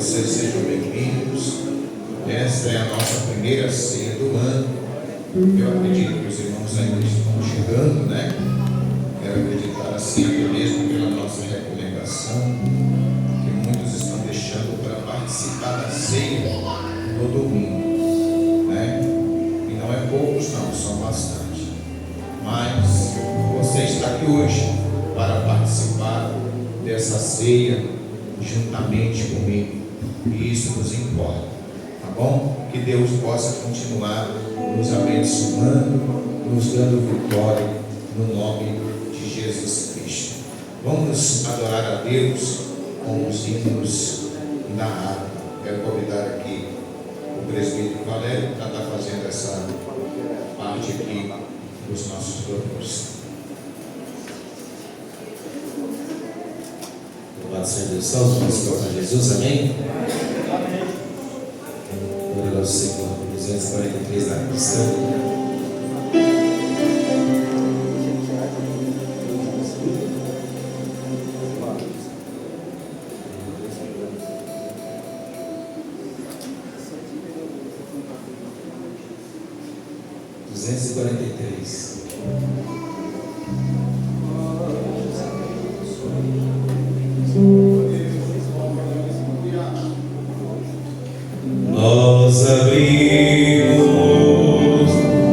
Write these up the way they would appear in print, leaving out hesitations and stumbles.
vocês sejam bem-vindos. Esta é a nossa primeira ceia do ano. Eu acredito que os irmãos ainda estão chegando, né? Quero acreditar assim, até mesmo pela nossa recomendação, que muitos estão deixando para participar da ceia no domingo, né? E não é poucos, não, são bastante. Mas você está aqui hoje para participar dessa ceia juntamente comigo, e isso nos importa, tá bom? Que Deus possa continuar nos abençoando, nos dando vitória no nome de Jesus Cristo. Vamos adorar a Deus com os hinos da harpa. Quero convidar aqui o presbítero Valério para estar fazendo essa parte aqui dos nossos louvores. Louvado seja Deus, salve para Jesus, amém? Amém. Glória ao Senhor, 243 da cristã. Nós abrimos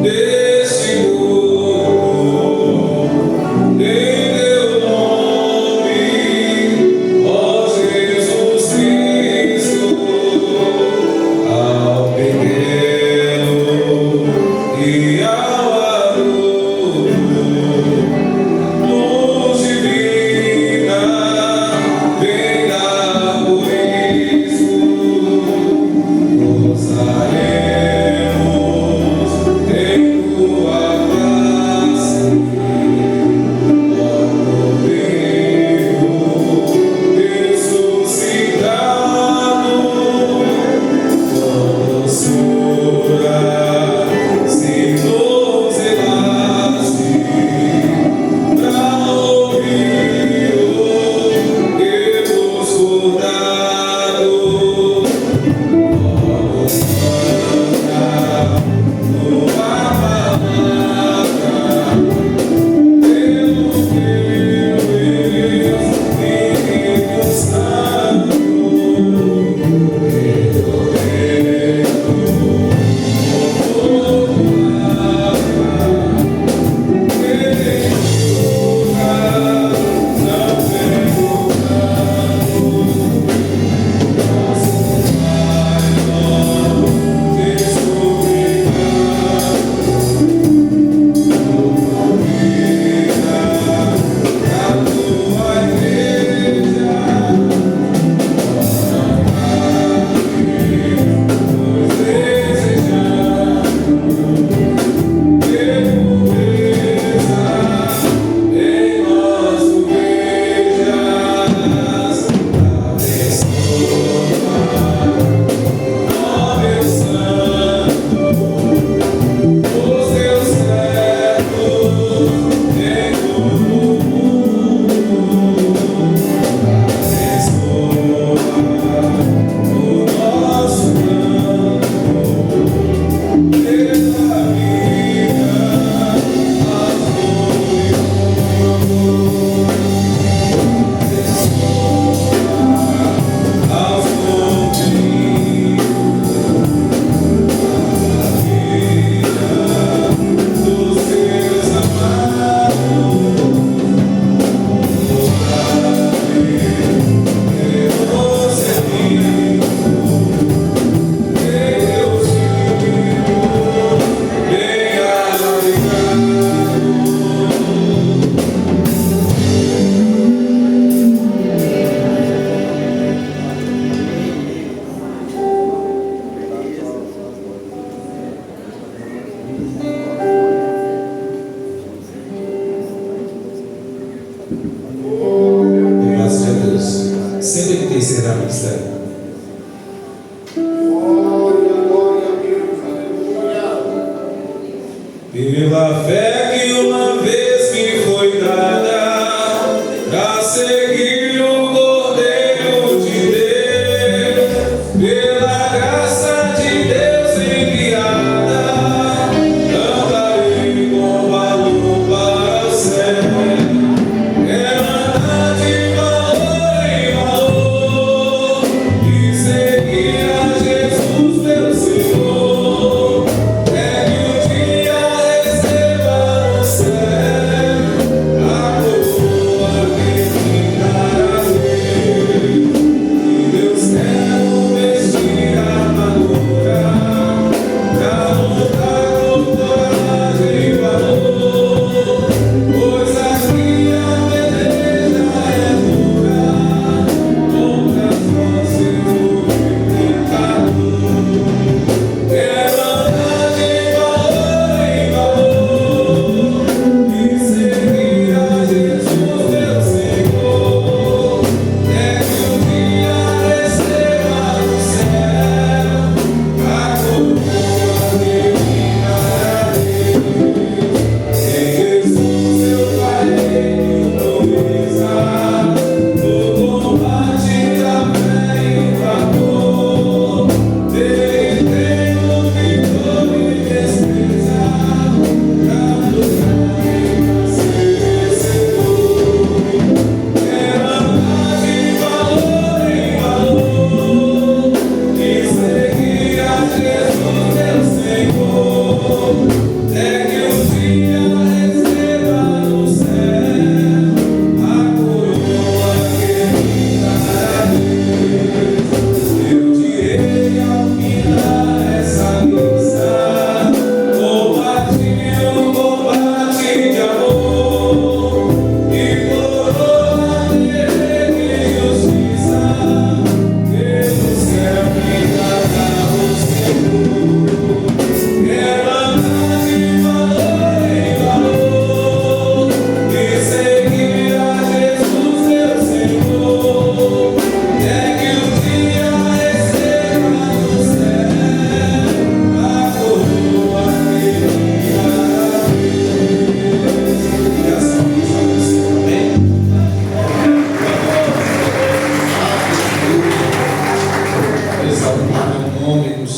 este mundo em teu nome, ó Jesus Cristo, ao pequeno e ao adulto, luz divina, vem dar por isso. Gozaremos em tua face, ó Cordeiro ressuscitado, com doçura se nos zelaste, pra ouvir o que nos for dado. Pela fé que uma vez me foi dada, pra seguir o Cordeiro de Deus,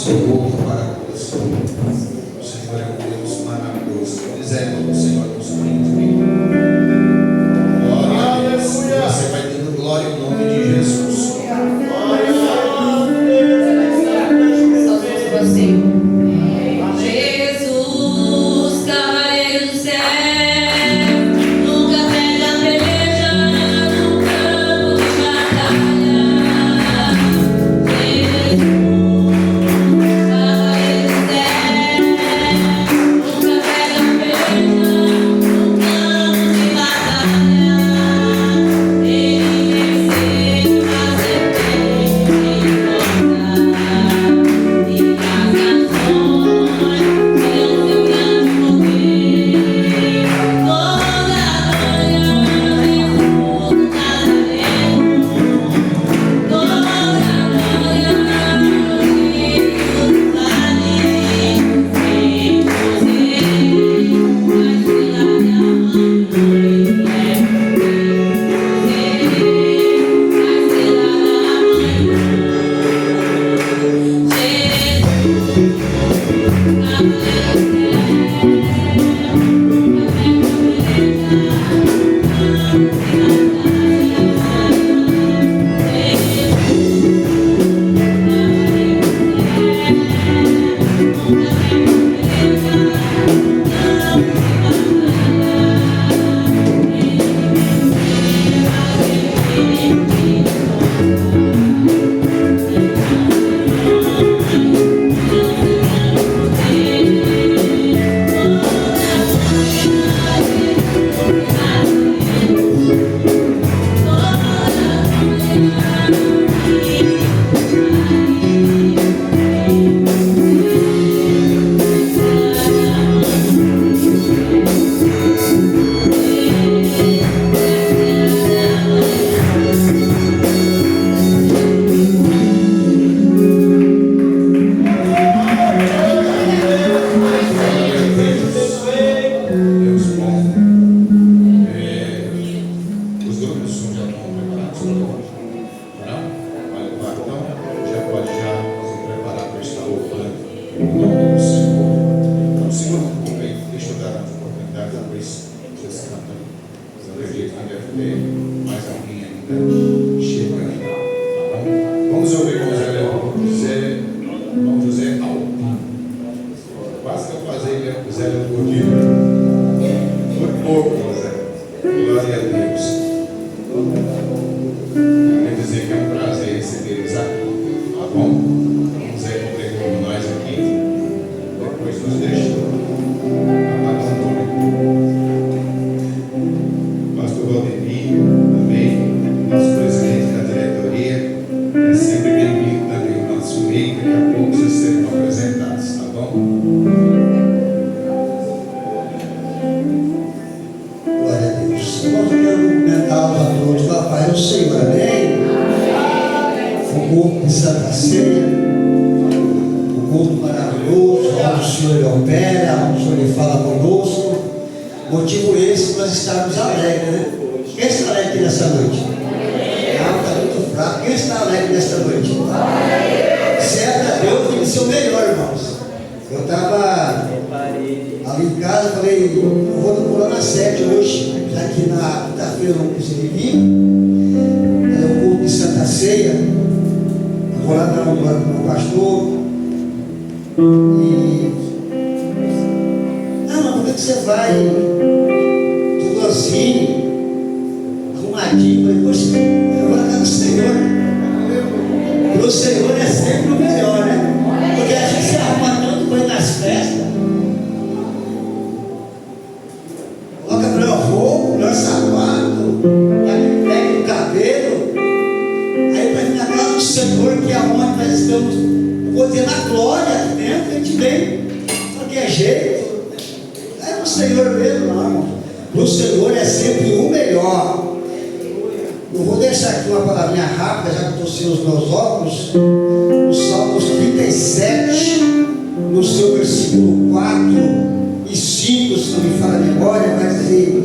Senhor maravilhoso. O Senhor é um Deus maravilhoso. Misericórdia do Senhor nos prende. Glória a Deus. Você vai dando glória em nome de Jesus. Jesus, cavaleiro do céu, nunca perde a peleja no campo de batalha. Jesus, cavaleiro do céu, nunca perde a peleja no campo de batalha. Ele venceu a serpente e as nações pelo seu grande poder. Toda a glória e tudo Nazareno. Toda a glória e tudo vale. Sem você, mas pela minha mãe é mas pela Deus bom. Os grupos já estão preparados para hoje? Não? Vai levar então? Já pode se preparar para estar louvando o nome do Senhor. Então, segura um pouco aí, deixa eu dar a oportunidade, depois vocês cantam. Eu acredito que deve ter mais alguém ainda chegando. Tá bom? Vamos ouvir com José Alto. Quase que eu fazia Zé do Godinho. Por pouco, Zé. Glória a Deus. Quer dizer que é um prazer receber eles aqui. Tá bom? Zé completou com nós aqui. Depois nos deixa. Pastor Valdemir também. Nosso presidente da diretoria. É sempre bem-vindo também o nosso meio. Daqui a pouco vocês serão apresentados. Tá bom? Glória a Deus. Irmãos, eu quero cumprimentá-los a todos. Lá, Pai, o Senhor, amém? O corpo de Santa Ceia, o corpo maravilhoso, onde o Senhor ele opera, onde o Senhor ele fala conosco. Motivo esse para nós estarmos alegres, né? Quem está alegre aqui nessa noite? Não, está muito fraco. Quem está alegre nesta noite? Certo a Deus tem que ser o melhor, irmãos. Eu estava ali em casa, falei, eu vou no Corona 7 hoje, já que na quinta-feira eu não consegui vir. Aí eu vou de Santa Ceia, eu vou lá no pastor. E mas por que você vai tudo assim, arrumadinho? Eu falei, poxa, eu vou na casa do Senhor. Para o Senhor é sempre o melhor, né? Porque a gente se arruma tanto para ir nas festas. Coloca melhor roupa, melhor sapato, pega o cabelo. Aí para vir na casa do Senhor, que é onde nós estamos, eu vou ter na glória aqui dentro, a gente vem, qualquer jeito. É o Senhor mesmo, não, irmão. O Senhor é sempre o melhor. Eu vou deixar aqui uma palavrinha rápida, já que eu estou sem os meus óculos. O Salmos 37, no seu versículo 4 e 5, se não me falha a memória, vai dizer: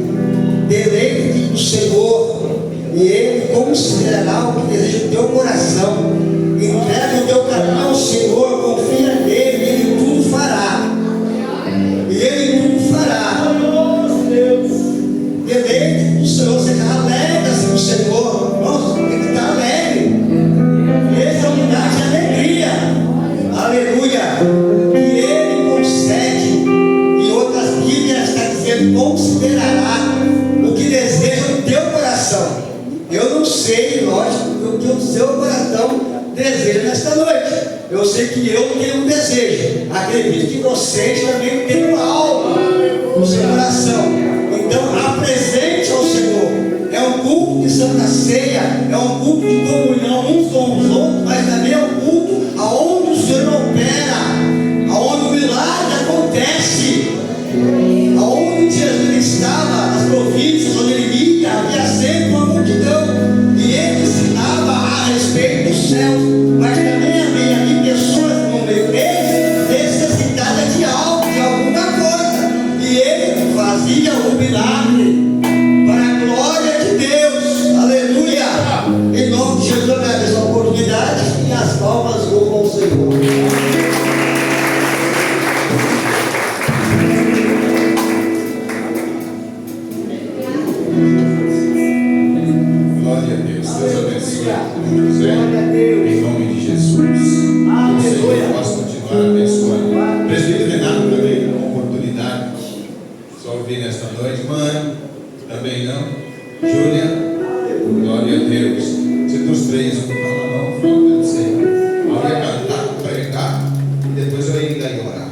deleite-te no Senhor, e Ele considerará o que deseja o teu coração. Entrega o teu caminho ao Senhor, confia nesta noite. Eu sei que eu tenho um desejo. Acredito que vocês também têm algo no seu coração. Então, apresente ao Senhor. É um culto de Santa Ceia, é um culto de comunhão uns com os outros, mas também é um culto aonde o Senhor opera, aonde o milagre acontece, aonde Jesus estava, nas províncias onde ele ia, havia sempre uma multidão, e ele ensinava a respeito dos céus, mas também havia ali pessoas no meio deles necessitadas de algo, de alguma coisa, e ele fazia o milagre para a glória de Deus. Aleluia! Em nome de Jesus, eu agradeço a oportunidade e as palmas louvam ao Senhor. Glória a Deus. Deus abençoe. José, em nome de Jesus. Você possa continuar abençoando. Presbítero Renato também, uma oportunidade. Só ouvir nesta noite. Mãe, também não. Júlia, glória a Deus. Se dos três, um fala não, fala não sei. Eu ia cantar, pregar, e depois eu ainda ia orar.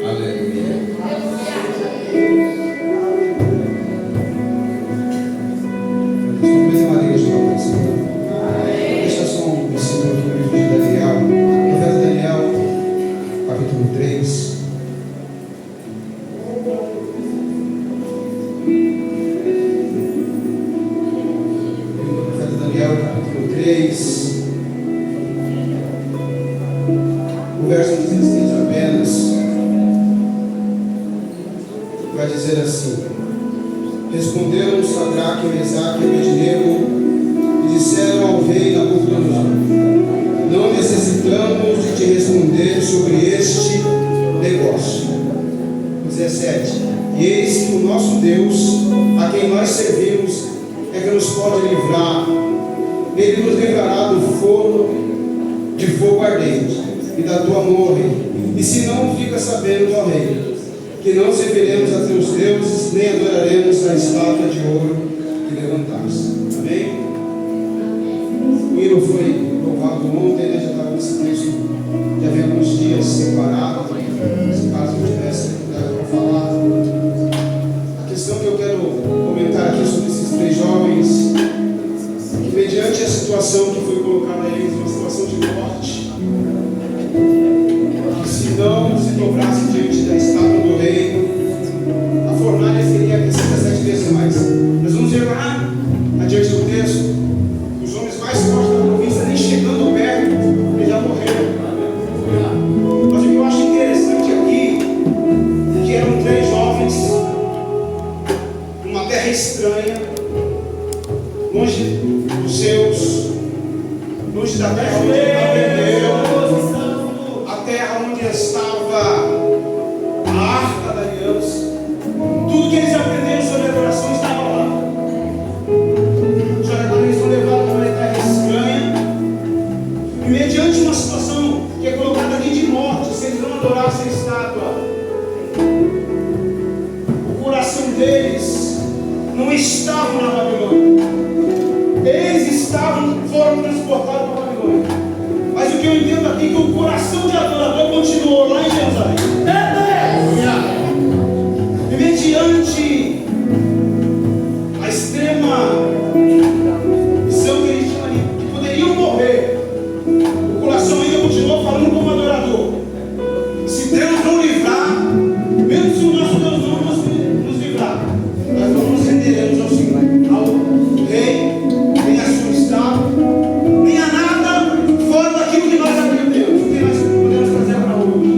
Aleluia. Deixa só um versículo do livro de Daniel, profeta Daniel, capítulo 3. Profeta Daniel, capítulo 3. O verso 16 apenas vai dizer assim: responderam Sadraque, Mesaque e Abednego e disseram ao rei Nabucodonosor: não necessitamos de te responder sobre este negócio. 17. E eis que o nosso Deus, a quem nós servimos, é que nos pode livrar. Ele nos livrará do forno de fogo ardente e da tua mão, rei. E se não, fica sabendo, ó rei, que não serviremos a teus deuses, nem adoraremos a estátua de ouro que levantaste. Amém? O hino foi louvado ontem, né? Já estava nesse texto, já vem alguns dias separado, se caso não tivesse para falar. A questão que eu quero comentar aqui sobre esses três jovens, que mediante a situação que foi colocada a eles, uma situação de morte, que se não se dobrasse diante da estátua do rei, a fornalha seria aquecida 7 vezes mais. Nós vamos ver lá, adiante do texto, os homens mais fortes da província, nem chegando perto, eles já morreram. Mas o que eu acho interessante aqui é que eram 3 jovens numa terra estranha, longe dos seus, longe da terra onde ele aprendeu, a terra onde estava a arca da aliança. Tudo que eles aprenderam sobre adoração estava lá. Só que agora eles são levados para uma terra estranha, e mediante uma situação que é colocada aqui de morte, se eles não adorassem a estátua, o coração deles não estava na Babilônia. Eles foram transportados para a Babilônia. Mas o que eu entendo aqui é que o coração de adorador continuou lá em Jerusalém. E mediante a extrema missão que eles tinham ali, que poderiam morrer, o coração ainda continuou falando como adorador. Se Deus não livrar, mesmo se o nosso Deus não nos livrar, nós não nos renderemos ao Senhor, ao rei, nem a sua estátua, nem a nada fora daquilo que nós aprendemos, o que nós podemos fazer para hoje.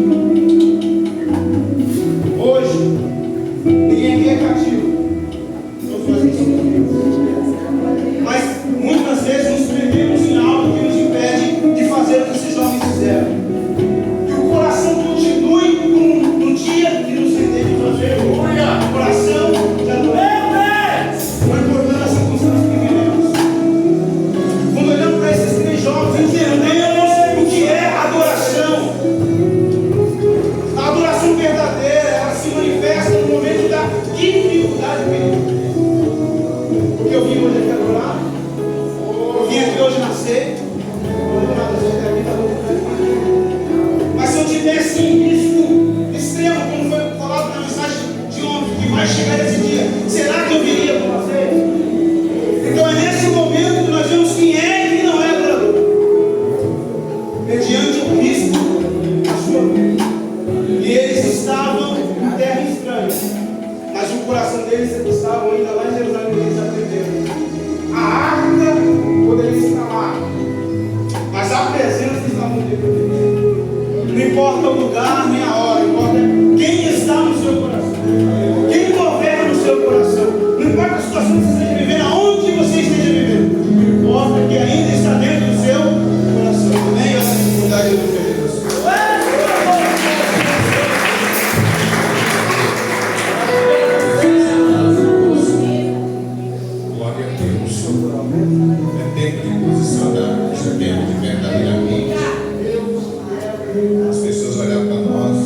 Mas a presença está no livro. Não importa o lugar nem a hora, importa quem está no seu coração, quem governa no seu coração. Não importa a situação que você esteja vivendo, aonde você esteja vivendo, o que importa é que ainda está dentro do seu coração. Nem essa dificuldade do Jesus. Glória a Deus. É tempo de posicionar, é tempo de verdadeiramente as pessoas olhar para nós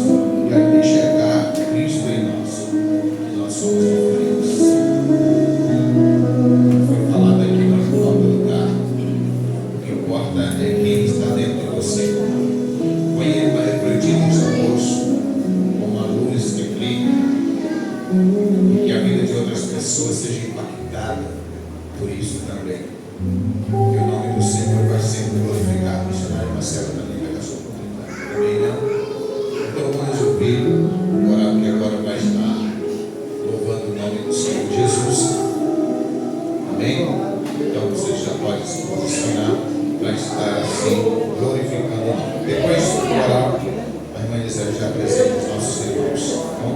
e aí enxergar Cristo em nós, que nós somos diferentes. Foi falado aqui, nós não vamos lugar. O que importa é quem está dentro de você. Põe ele para refletir no seu rosto, como a luz que brilha, e que a vida de outras pessoas seja impactada por isso também. Que o nome do Senhor vai ser glorificado. Missionário Marcelo também vai dar sua oportunidade. Amém, não? Então vamos ouvir o orar que agora vai estar louvando o nome do Senhor Jesus. Amém? Então você já pode se posicionar para estar assim glorificando o nome. Depois do orar, a irmã Elisete já apresenta os nossos irmãos. Tá bom?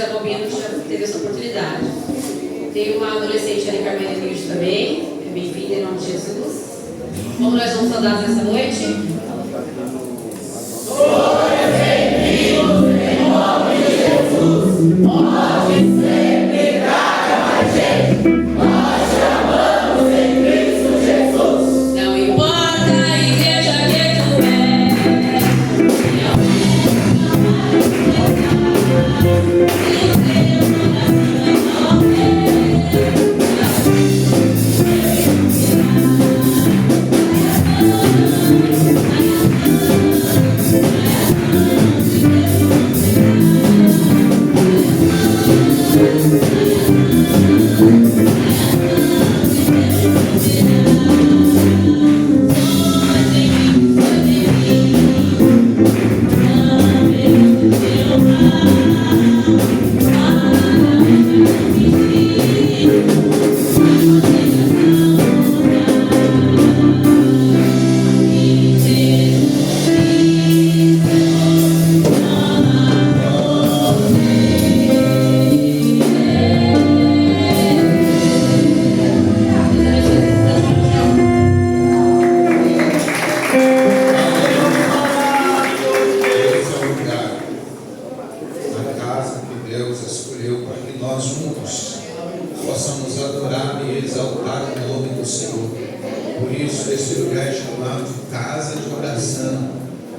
Jacobino já teve essa oportunidade. Tem uma adolescente ali, Carmela News também, é bem-vinda em nome de Jesus. Como nós vamos saudar nessa noite? Não importa a igreja que tu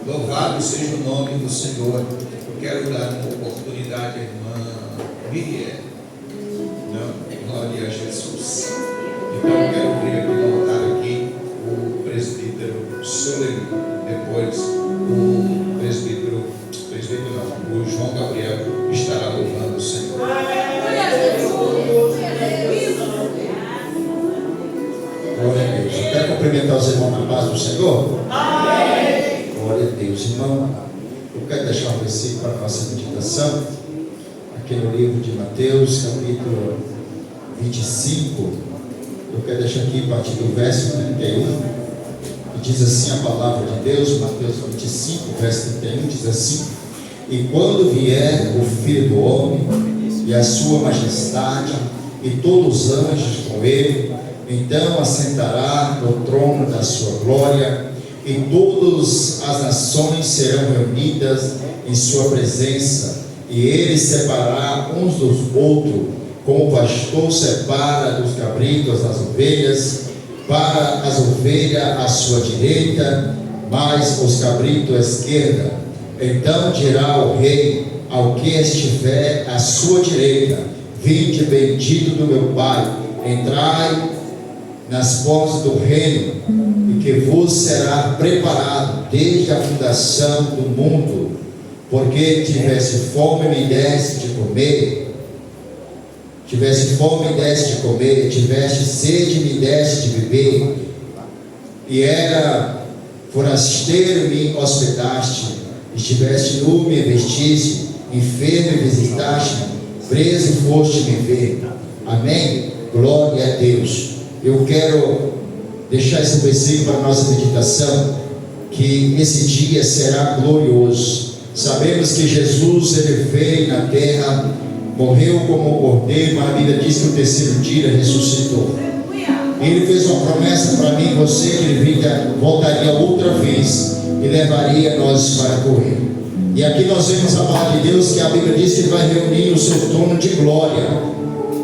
Louvado seja o nome do Senhor. Eu quero dar uma oportunidade à irmã Miriam. Não, glória a Jesus. Então eu quero vir aqui no altar aqui o presbítero Soleno, depois o presbítero não, o João Gabriel estará louvando o Senhor. Glória a Deus. Eu quero cumprimentar os irmãos na paz do Senhor. Glória a Deus, irmão. Eu quero deixar um versículo para a nossa meditação, aqui no livro de Mateus, capítulo 25. Eu quero deixar aqui a partir do verso 31, que diz assim a palavra de Deus, Mateus 25, verso 31, diz assim: E quando vier o Filho do Homem, e a sua majestade, e todos os anjos com ele, então assentará no trono da sua glória, e todas as nações serão reunidas em sua presença, e ele separará uns dos outros, como o pastor separa dos cabritos as ovelhas, para as ovelhas à sua direita, mas os cabritos à esquerda. Então dirá o rei ao que estiver à sua direita: Vinde, bendito do meu Pai, entrai nas portas do reino, e que vos será preparado desde a fundação do mundo, porque tivesse fome me deste de comer, tivesse fome me deste de comer, tivesse sede me deste de beber, e era forasteiro me hospedaste, estiveste nu me vestiste, enfermo me visitaste, preso foste me ver. Amém? Glória a Deus. Eu quero deixar esse versículo para a nossa meditação, que esse dia será glorioso. Sabemos que Jesus, ele veio na terra, morreu como cordeiro, mas a Bíblia diz que no terceiro dia ele ressuscitou. Ele fez uma promessa para mim e você, que ele voltaria outra vez e levaria nós para correr. E aqui nós vemos a palavra de Deus, que a Bíblia diz que ele vai reunir o seu trono de glória,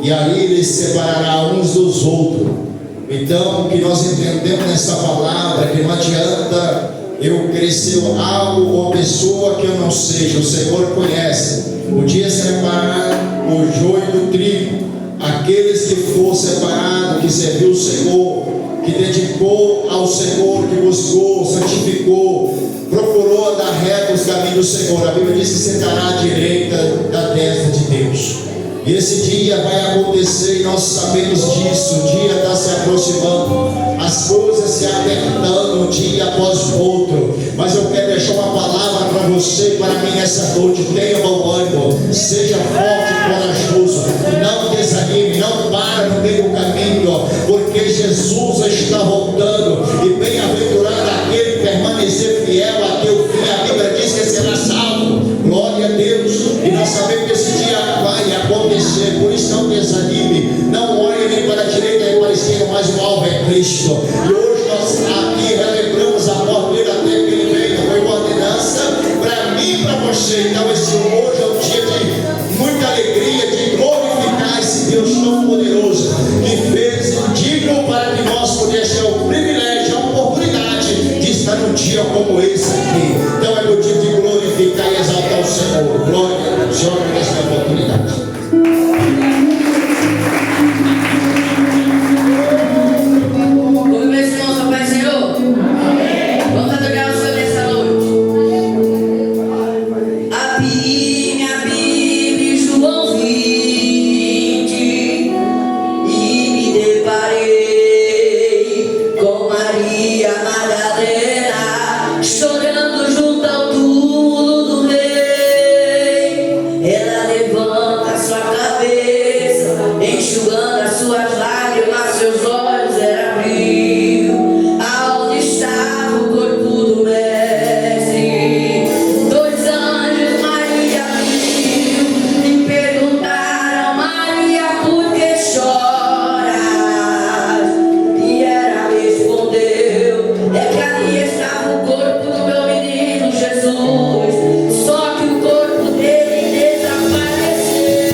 e ali ele separará uns dos outros. Então, o que nós entendemos nessa palavra, que não adianta eu crescer algo ou pessoa que eu não seja, o Senhor conhece. O dia separar o joio do trigo. Aqueles que for separado, que serviu o Senhor, que dedicou ao Senhor, que buscou, santificou, procurou dar reto os caminhos do Senhor. A Bíblia diz que sentará à direita da destra de Deus. E esse dia vai acontecer, e nós sabemos disso. O dia está se aproximando, as coisas se apertando um dia após o outro. Mas eu quero deixar uma palavra para você e para mim essa noite. Tenha bom ânimo, seja forte e corajoso, não desanime, não para no meio do caminho, porque Jesus está voltando, e bem-aventurado aquele que permanecer fiel até o fim. A Bíblia diz que será salvo. Glória a Deus. E nós sabemos que esse dia vai Cristo. E hoje nós aqui relembramos a morte dele até que ele veio. Foi uma ordenança para mim e para você. Então esse hoje é um dia de muita alegria, de glorificar esse Deus tão poderoso que fez o digno para que nós pudéssemos ter o privilégio, a oportunidade de estar num dia como esse aqui. Então é motivo de glorificar e exaltar o Senhor. Glória ao Senhor por esta oportunidade. Como meus irmãos, só Pai Senhor? Vamos adorar o Senhor nessa noite. Abri minha Bíblia, João 20, e me deparei com Maria Madalena, chorando junto ao túmulo do rei. Ela levanta sua cabeça, enxugando as suas lágrimas, seus olhos ela abriu. Aonde estava o corpo do mestre? 2 anjos Maria viu e perguntaram: Maria, por que choras? E ela respondeu: é que ali estava o corpo do meu menino Jesus, só que o corpo dele desapareceu.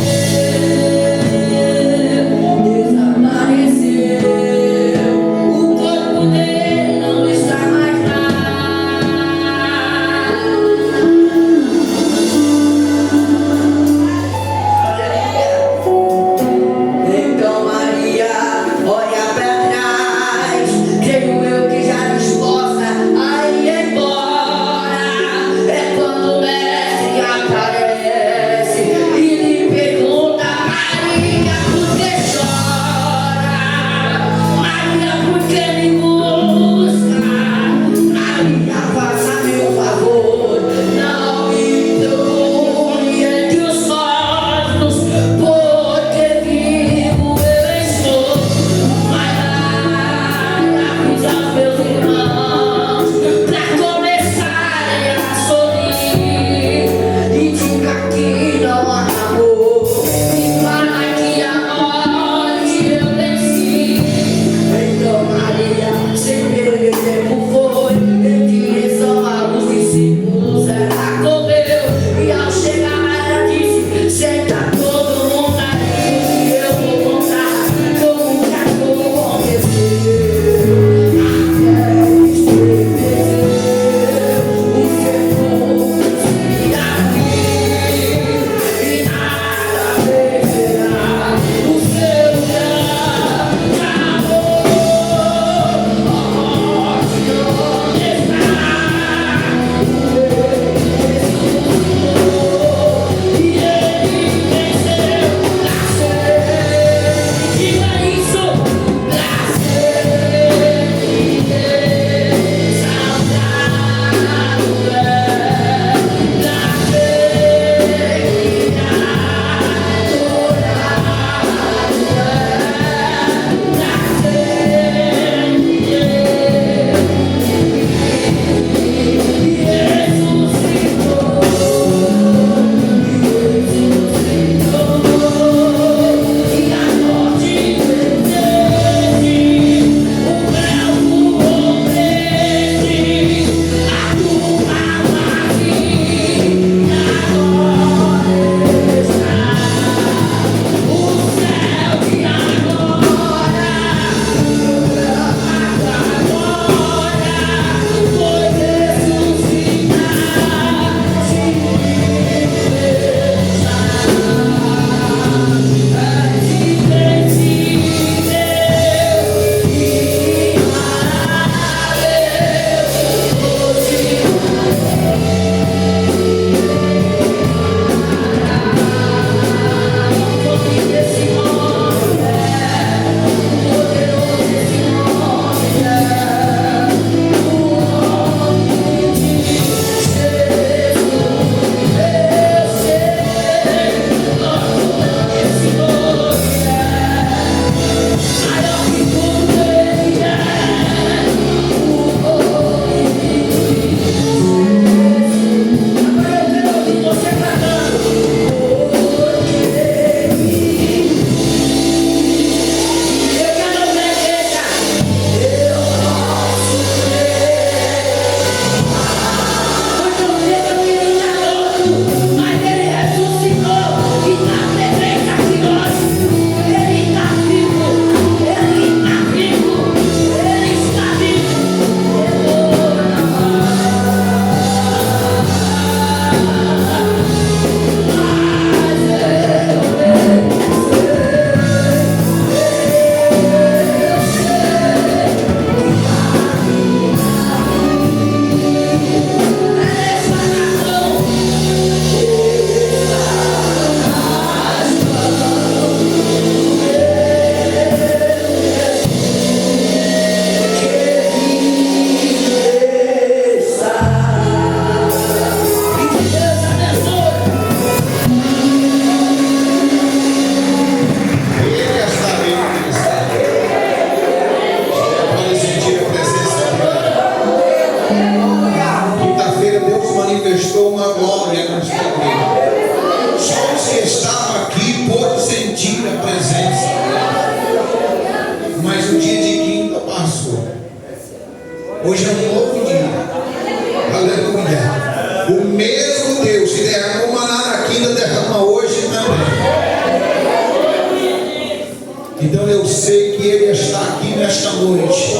noite.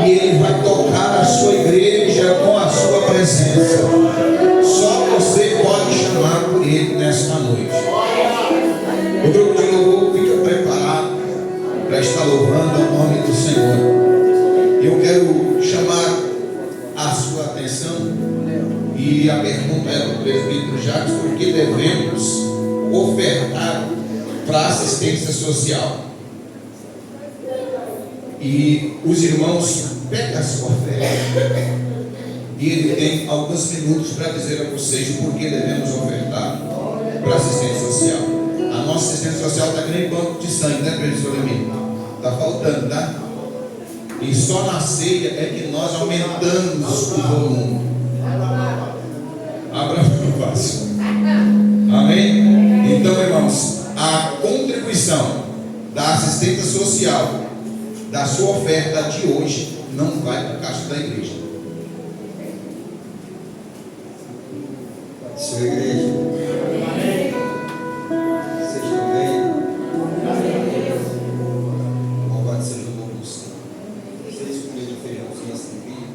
E Ele vai tocar a sua igreja com a sua presença. Só você pode chamar por Ele nesta noite. O grupo de louvor fica preparado para estar louvando o nome do Senhor. Eu quero chamar a sua atenção, e a pergunta é do presbítero Jacques: por que devemos ofertar para assistência social? E os irmãos pegam a sua oferta, e ele tem alguns minutos para dizer a vocês o porquê devemos ofertar para assistência social. A nossa assistência social está que nem banco de sangue, né, professor Emílio? Está faltando, tá? E só na ceia é que nós aumentamos o volume. Abra o fácil. Amém? Então, irmãos, a contribuição da assistência social da sua oferta de hoje não vai para o caixa da igreja. Sua igreja, vocês estão bem? Louvado seja o nome do Senhor. Vocês comeram feijãozinho assim, filho?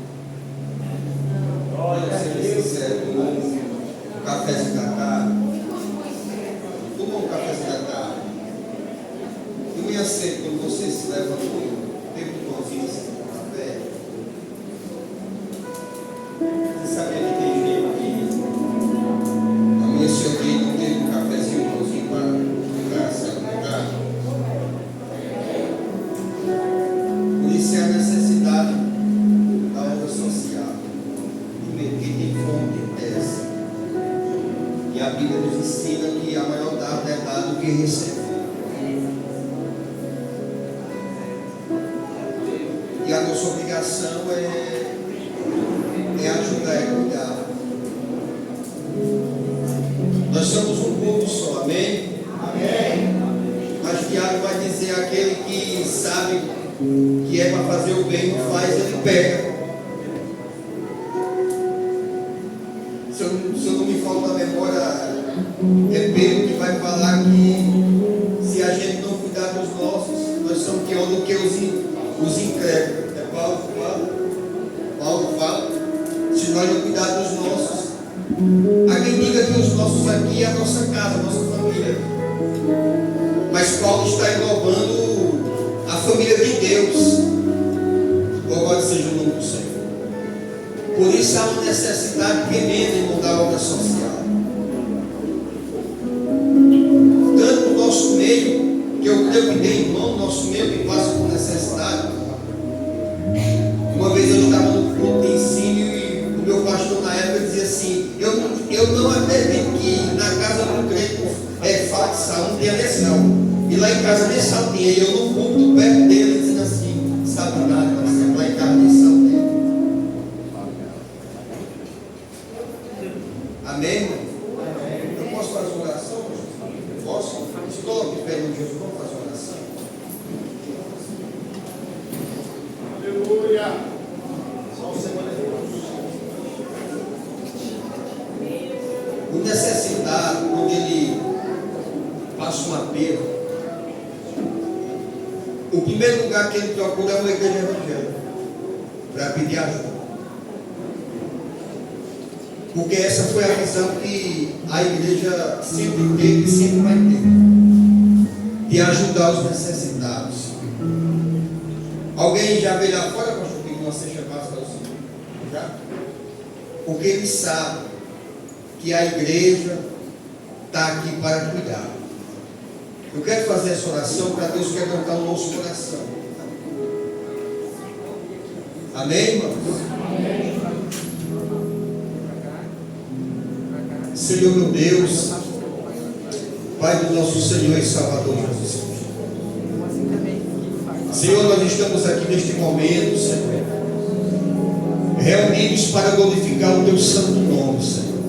Olha, seja sincero, um cafezinho da tarde. Tomou um cafezinho da tarde. De manhã cedo, quando você se levantou, teve um pãozinho assim com café. Você sabia que tem gente que esse alguém não teve um cafezinho, um pãozinho para se alimentar? Por isso é a necessidade da obra social. Primeiro, quem tem fome tem pressa. E a Bíblia nos ensina que a maior dada é dado do que receber. E a nossa obrigação é ajudar, é cuidar. Nós somos um povo só, amém? Amém. Mas Tiago vai dizer: aquele que sabe que é para fazer o bem, não faz, ele pega. Se eu não me falta a memória, é Pedro que vai falar que se a gente não cuidar dos nossos, nós somos pior do que os incrédulos. É Paulo que fala? Paulo fala: se nós não cuidar dos nossos. Há quem diga que os nossos aqui é a nossa casa, a nossa família. Mas Paulo está englobando a família de Deus. Louvado seja o nome do Senhor. Por isso há uma necessidade tremenda em mudar a obra social. Tanto no nosso meio, que eu creio que tem irmão no nosso meio que passa por necessidade. Uma vez eu estava no culto de ensino e o meu pastor na época dizia assim: eu não acredito que na casa do crente falta sal, não tem nem sal. E lá em casa nem sal tinha. E eu no culto perto dele dizendo assim: sabe nada, mas lá em casa nem sal tem. Amém, irmão? Eu posso fazer uma oração? Posso? Se coloque de pé no Jesus, vamos fazer uma oração. Aleluia. Só o Senhor é Deus. O necessitado, quando ele passa um apelo, o primeiro lugar que ele procura é uma igreja evangélica para pedir ajuda. Porque essa foi a visão que a igreja sempre teve e sempre vai ter, de ajudar os necessitados. Alguém já veio lá fora, pastor, que não seja chamado para o Senhor? Já? Porque ele sabe que a igreja está aqui para cuidar. Eu quero fazer essa oração para Deus quebrantar o nosso coração. Amém, irmãos? Amém. Senhor meu Deus, Pai do nosso Senhor e Salvador Jesus Cristo. Senhor, nós estamos aqui neste momento, Senhor, reunidos para glorificar o Teu santo nome, Senhor.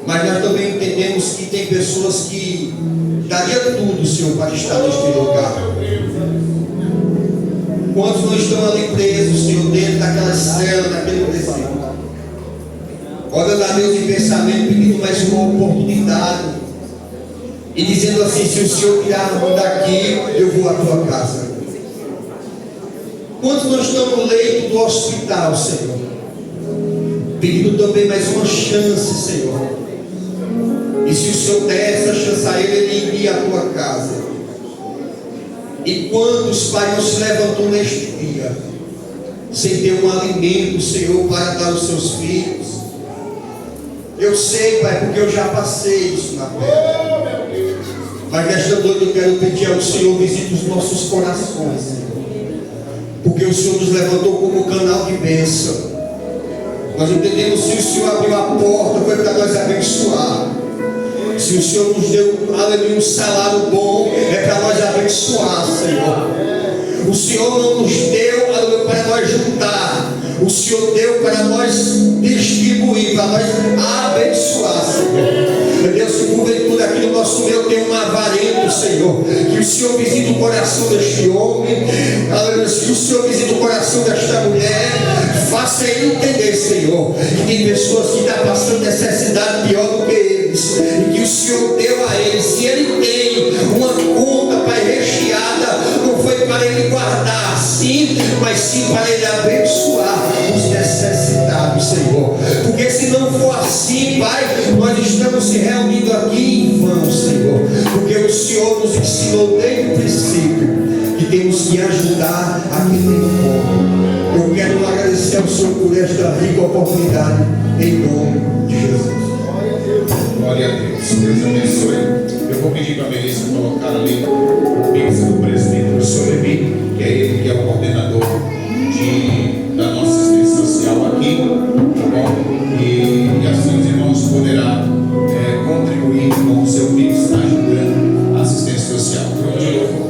Mas nós também entendemos que tem pessoas que daria tudo, Senhor, para estar neste lugar. Quantos não estão ali presos, Senhor, dentro daquela cela, daquele presídio? Orando a Deus em pensamento, pedindo mais uma oportunidade e dizendo assim: se o Senhor tirar daqui, eu vou à tua casa. Quantos não estão no leito do hospital, Senhor? Pedindo também mais uma chance, Senhor. E se o Senhor der essa chance a ele iria à tua casa. E quantos, Pai, não se levantam neste dia sem ter um alimento, Senhor, para dar aos seus filhos? Eu sei, Pai, porque eu já passei isso na terra. Mas nesta noite eu quero pedir ao Senhor, visite os nossos corações, Senhor. Porque o Senhor nos levantou como canal de bênção. Nós entendemos, se o Senhor abriu a porta, foi para nós abençoar. Se o Senhor nos deu, aleluia, um salário bom, é para nós abençoar, Senhor. O Senhor não nos deu, aleluia, para nós juntar. O Senhor deu para nós distribuir, para nós abençoar, Senhor. Meu Deus, se porventura aqui no nosso meio tem um avarento, Senhor, que o Senhor visite o coração deste homem, aleluia, que o Senhor visite o coração desta mulher, faça ele entender, Senhor, que tem pessoas que estão passando necessidade pior do que eles, e que o Senhor deu a eles. Se ele tem uma conta, Pai, recheada, não foi para ele guardar assim, mas sim para ele abençoar os necessitados, Senhor. Porque se não for assim, Pai, nós estamos se reunindo aqui em vão, Senhor. Porque o Senhor nos ensinou desde o princípio que temos que ajudar a quem tem fome. Eu quero agradecer ao Senhor por esta rica oportunidade, em nome de Jesus. Glória a Deus. Deus abençoe. Eu vou pedir para a Melissa colocar ali o pix do presbítero, o senhor Levi, que é ele que é o coordenador da nossa assistência social aqui, tá bom? E assim os irmãos poderão contribuir com o seu pix, ajudando a assistência social. Grupo de louvor.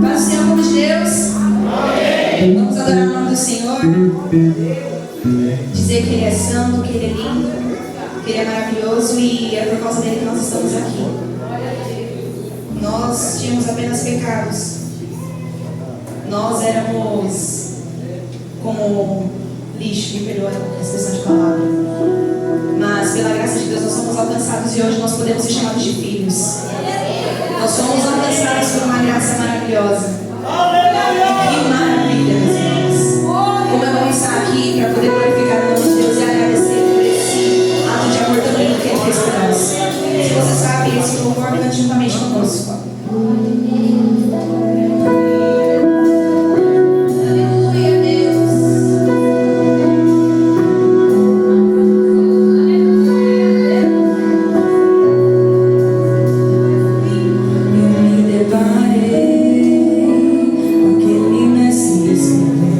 Paz do Senhor, povo de Deus. Amém. Vamos adorar o nome do Senhor. Dizer que Ele é santo, que Ele é lindo, que Ele é maravilhoso, e é por causa dele que nós estamos aqui. Nós tínhamos apenas pecados. Nós éramos como lixo, me perdoa a expressão de palavra. Mas pela graça de Deus nós somos alcançados e hoje nós podemos ser chamados de filhos. Nós somos alcançados por uma graça maravilhosa. E que maravilha, meus irmãos. Como é bom estar aqui para poder glorificar o nome de Deus e agradecer por esse ato de amor tão lindo que Ele fez por nós. Se você sabe esse louvor, cante juntamente conosco. Aquele Messias que vem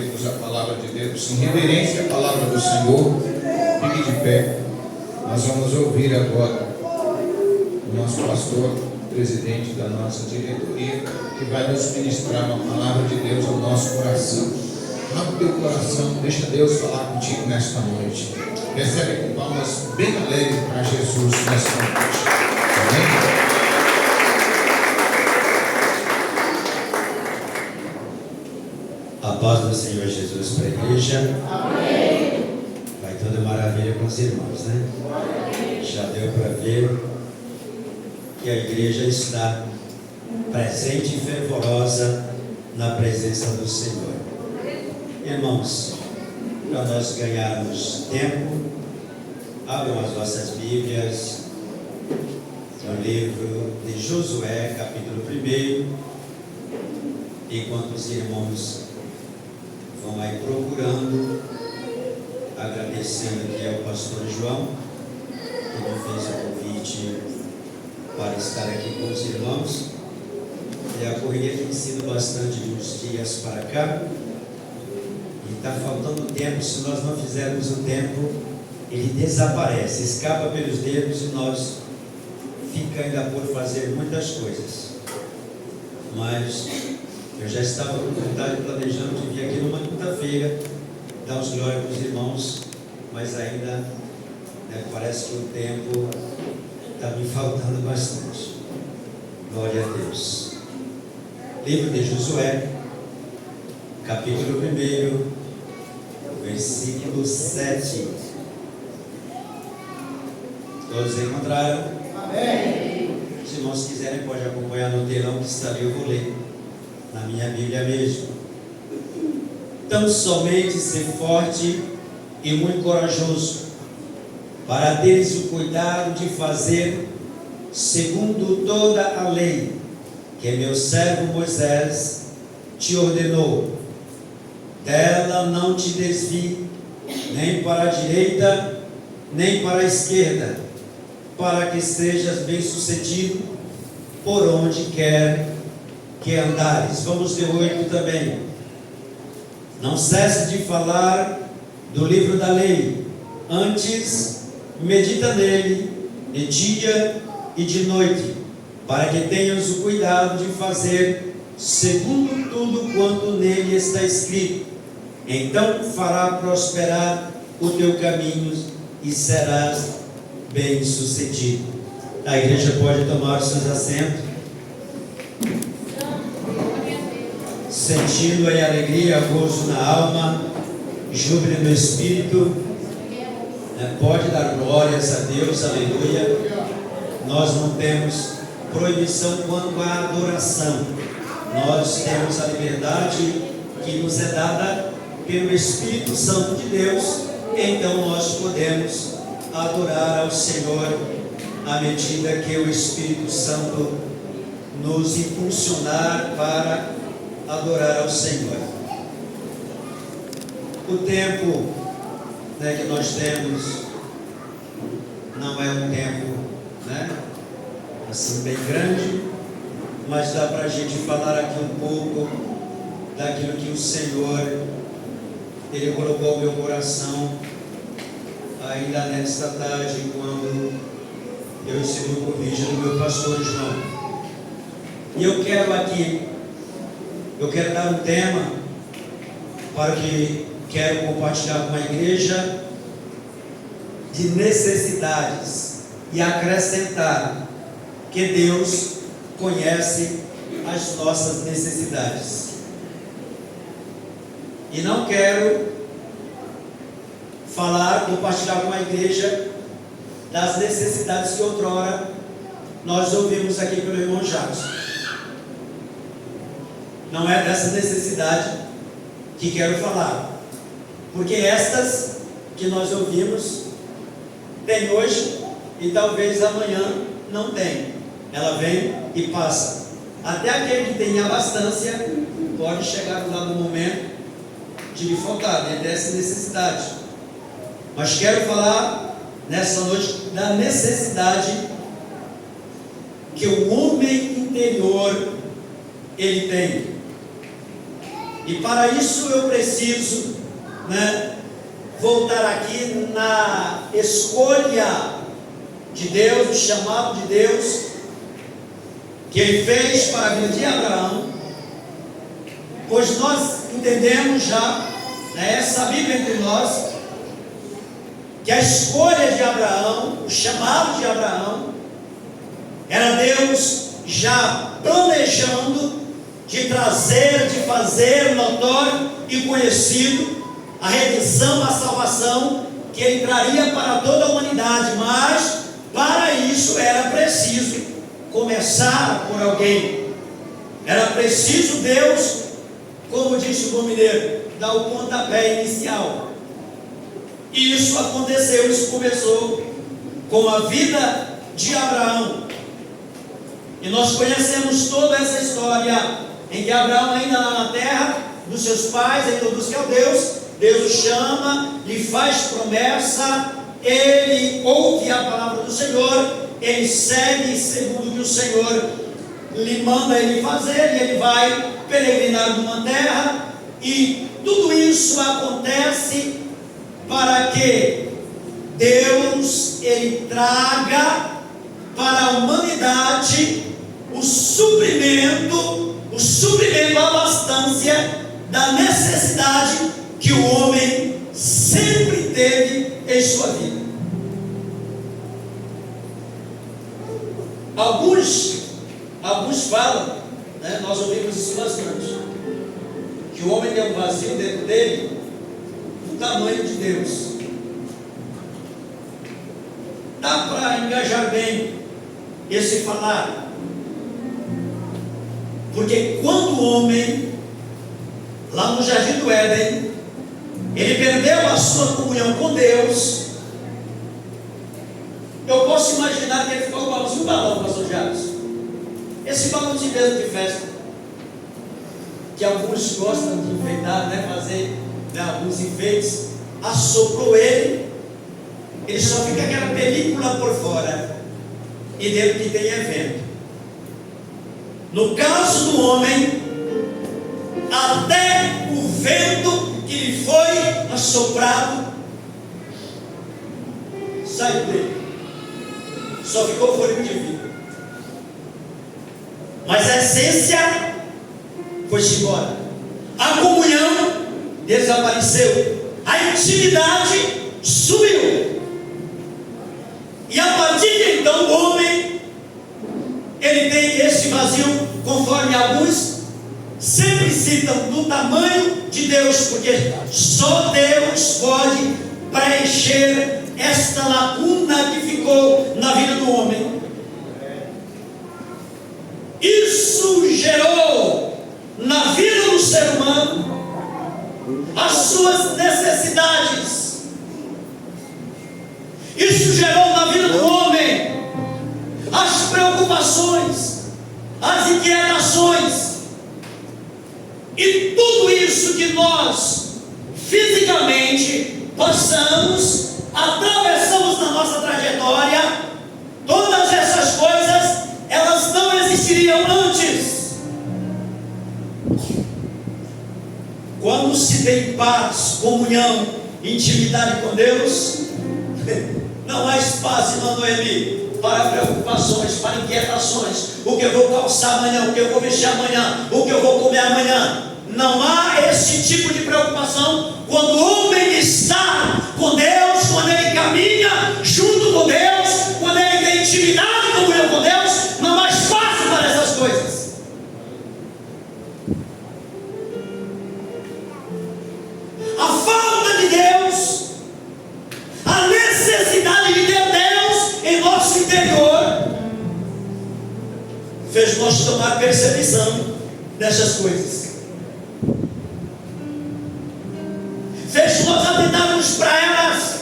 ouvirmos a palavra de Deus, em reverência à palavra do Senhor, fique de pé. Nós vamos ouvir agora o nosso pastor, presidente da nossa diretoria, que vai nos ministrar uma palavra de Deus ao nosso coração. Abre o teu coração, deixa Deus falar contigo nesta noite. Recebe com palmas bem alegres para Jesus nesta noite. Amém? A paz do Senhor Jesus para a igreja. Amém. Vai toda maravilha com os irmãos, né? Amém. Já deu para ver que a igreja está presente e fervorosa na presença do Senhor. Irmãos, para nós ganharmos tempo, abram as vossas Bíblias no livro de Josué, capítulo 1, enquanto os irmãos vão aí procurando, agradecendo aqui ao pastor João, que me fez o convite para estar aqui com os irmãos. E a correria tem sido bastante de uns dias para cá, e está faltando tempo. Se nós não fizermos o tempo, ele desaparece, escapa pelos dedos, e nós fica ainda por fazer muitas coisas. Mas eu já estava com vontade, planejando de vir aqui numa quinta-feira, dar os glórias para os irmãos, mas ainda parece que o tempo está me faltando bastante. Glória a Deus. Livro de Josué, capítulo 1, versículo 7. Todos encontraram? Amém. Se irmãos quiserem, pode acompanhar no telão que está ali, eu vou ler na minha Bíblia mesmo. Tão somente ser forte e muito corajoso, para teres o cuidado de fazer segundo toda a lei que meu servo Moisés te ordenou. Dela não te desvie, nem para a direita, nem para a esquerda, para que sejas bem-sucedido por onde quer que andares. Vamos ver 8 também. Não cesse de falar do livro da lei, antes medita nele de dia e de noite, para que tenhas o cuidado de fazer segundo tudo quanto nele está escrito. Então fará prosperar o teu caminho e serás bem-sucedido. A igreja pode tomar os seus assentos, sentindo aí alegria, gozo na alma, júbilo no espírito. Pode dar glórias a Deus, aleluia. Nós não temos proibição quanto à adoração. Nós temos a liberdade que nos é dada pelo Espírito Santo de Deus. Então nós podemos adorar ao Senhor à medida que o Espírito Santo nos impulsionar para adorar ao Senhor. O tempo que nós temos não é um tempo assim bem grande, mas dá para a gente falar aqui um pouco daquilo que o Senhor Ele colocou no meu coração ainda nesta tarde, quando eu recebi o convite do meu pastor João. E eu quero dar um tema para que quero compartilhar com a igreja de necessidades e acrescentar que Deus conhece as nossas necessidades. E não quero compartilhar com a igreja das necessidades que outrora nós ouvimos aqui pelo irmão Jacques. Não é dessa necessidade que quero falar, porque estas que nós ouvimos tem hoje e talvez amanhã não tem. Ela vem e passa. Até aquele que tem abastância pode chegar lá no momento de lhe faltar, dessa necessidade. Mas quero falar nessa noite da necessidade que o homem interior ele tem. E para isso eu preciso, voltar aqui na escolha de Deus, o chamado de Deus, que Ele fez para a vida de Abraão, pois nós entendemos já, essa Bíblia entre nós, que a escolha de Abraão, o chamado de Abraão, era Deus já planejando de trazer, de fazer notório e conhecido a redenção, a salvação que Ele traria para toda a humanidade. Mas para isso era preciso começar por alguém. Era preciso Deus, como disse o bom mineiro, dar o pontapé inicial. E isso aconteceu, isso começou com a vida de Abraão. E nós conhecemos toda essa história em que Abraão, ainda lá na terra dos seus pais, ainda dos caldeus, Deus o chama, lhe faz promessa, ele ouve a palavra do Senhor, ele segue segundo o que o Senhor lhe manda ele fazer, e ele vai peregrinar numa terra, e tudo isso acontece para que Deus ele traga para a humanidade o suprimento, a abastância da necessidade que o homem sempre teve em sua vida. Alguns falam, nós ouvimos isso bastante, que o homem tem um vazio dentro dele do tamanho de Deus. Dá para engajar bem esse falar, porque quando o homem, lá no Jardim do Éden, ele perdeu a sua comunhão com Deus, eu posso imaginar que ele ficou como um balão, pastor Jales. Esse balãozinho mesmo de festa, que alguns gostam de enfeitar, fazer alguns enfeites, assoprou ele só fica aquela película por fora, e dentro que tem vento. No caso do homem, até o vento que lhe foi assoprado saiu dele, só ficou fôlego de vida, mas a essência foi-se embora, a comunhão desapareceu, a intimidade sumiu. E a partir de então o homem, ele tem esse vazio, conforme alguns sempre citam, do tamanho de Deus, porque só Deus pode preencher esta lacuna que ficou na vida do homem. Isso gerou na vida do ser humano as suas necessidades. Isso gerou na vida do homem as preocupações, as inquietações, e tudo isso que nós fisicamente passamos, atravessamos na nossa trajetória, todas essas coisas, elas não existiriam antes. Quando se tem paz, comunhão, intimidade com Deus, não há espaço, irmã Noemi, para preocupações, para inquietações. O que eu vou calçar amanhã, o que eu vou vestir amanhã, o que eu vou comer amanhã. Não há esse tipo de preocupação quando o homem está com Deus, quando ele caminha junto com Deus, quando ele tem intimidade com Deus. Não há espaço para essas coisas. A falta de Deus, a necessidade de ter Deus em nosso interior, fez nós tomar percepção dessas coisas, fez nós atentarmos para elas,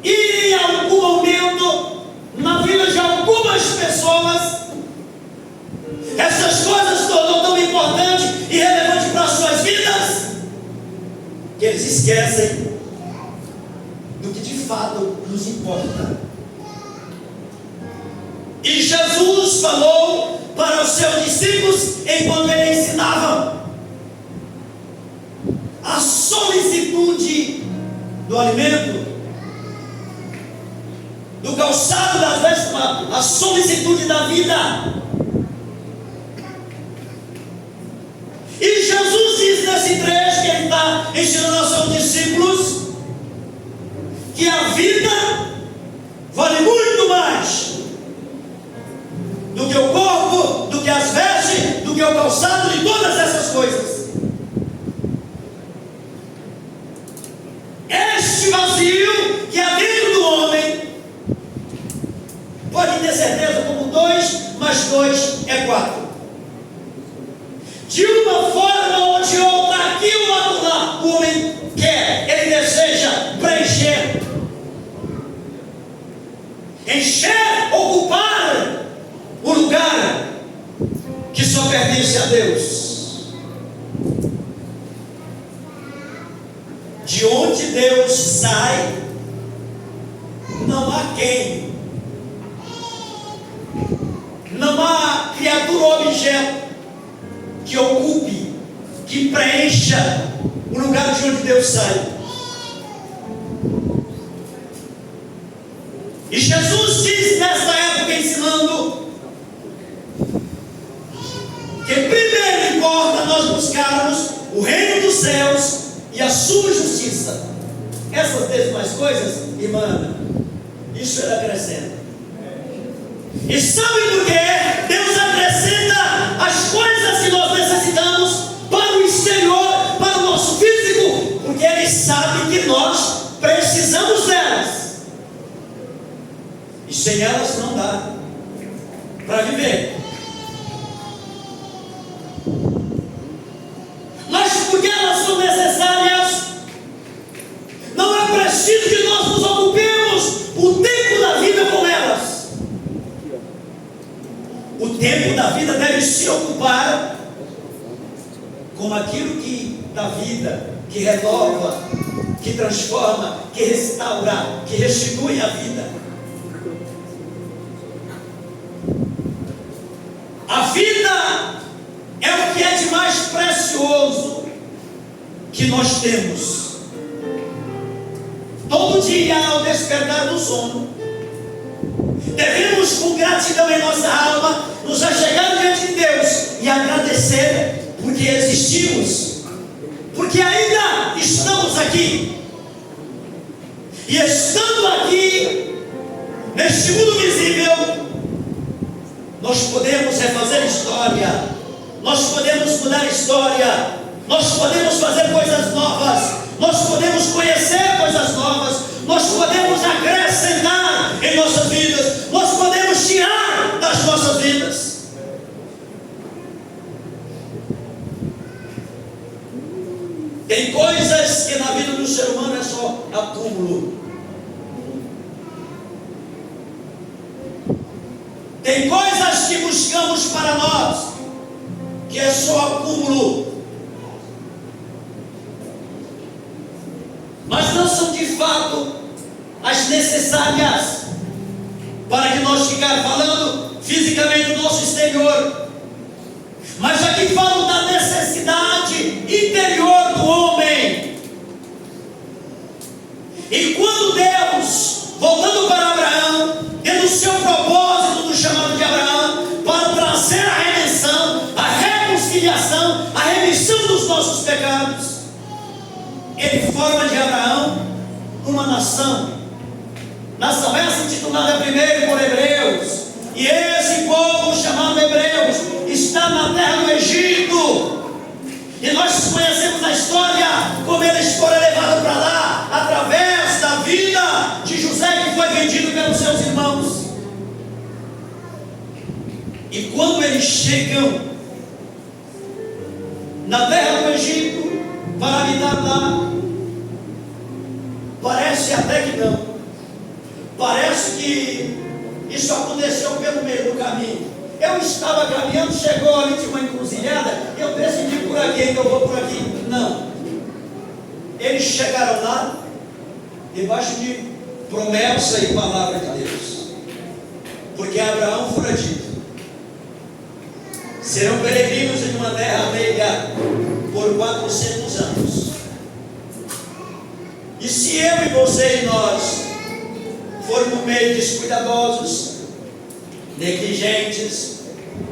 e em algum momento na vida de algumas pessoas essas coisas tornam tão importante e relevante para as suas vidas que eles esquecem do que de fato nos importa. E Jesus falou para os seus discípulos enquanto ele ensinava. A solicitude do alimento, do calçado, das vestes, a solicitude da vida. E Jesus diz nesse trecho que ele está ensinando aos seus discípulos que a vida vale muito mais do que o corpo, do que as vestes, do que o calçado, de todas essas coisas. Este vazio que há dentro do homem, pode ter certeza, como 2 mais 2 é 4. De uma forma ou de outra, aqui ou acolá, o homem quer, ele deseja preencher, encher, ocupar o lugar que só pertence a Deus. De onde Deus sai, não há quem, não há criatura ou objeto que ocupe, que preencha o lugar de onde Deus sai. E Jesus diz nesta época, ensinando, que primeiro importa nós buscarmos o reino dos céus e a sua justiça. Essas demais coisas, irmã, isso ele acrescenta. E sabe por quê? Deus acrescenta as coisas que nós necessitamos para o exterior, para o nosso físico, porque Ele sabe que nós precisamos delas. E sem elas não dá para viver. Mas porque elas são necessárias, não é preciso que nós nos ocupemos o tempo da vida com elas. O tempo da vida deve se ocupar com aquilo que dá vida, que renova, que transforma, que restaura, que restitui a vida. A vida é o que é de mais precioso que nós temos. Todo dia, ao despertar do sono, devemos, com gratidão em nossa alma, nos achegar diante de Deus e agradecer porque existimos, porque ainda estamos aqui. E estando aqui, neste mundo visível, nós podemos refazer história, nós podemos mudar a história, nós podemos fazer coisas novas, nós podemos conhecer coisas novas, nós podemos acrescentar em nossas vidas, nós podemos tirar das nossas vidas. Tem coisas que na vida do ser humano é só acúmulo. Tem coisas que buscamos para nós que é só acúmulo, mas não são de fato as necessárias para que nós ficar falando fisicamente do nosso exterior. Mas aqui falo da necessidade interior do homem. E quando Deus, voltando para Abraão, tendo o seu propósito do chamado de Abraão, para trazer a redenção, a reconciliação, a remissão dos nossos pecados, Ele forma de Abraão uma nação. Nação essa intitulada primeiro por Hebreus. E esse povo chamado Hebreus está na terra do Egito. E nós conhecemos a história, como eles foram levados para lá, através da vida de José, que foi vendido pelos seus irmãos. E quando eles chegam na terra do Egito, para habitar lá, parece até que não. Parece que isso aconteceu pelo meio do caminho. Eu estava caminhando, chegou ali, tinha uma encruzilhada, eu decidi por aqui, então eu vou por aqui. Não. Eles chegaram lá, debaixo de promessa e palavra de Deus. Porque Abraão fora dito: serão peregrinos em uma terra meiga por 400 anos. E se eu e você e nós formos meio descuidadosos, negligentes,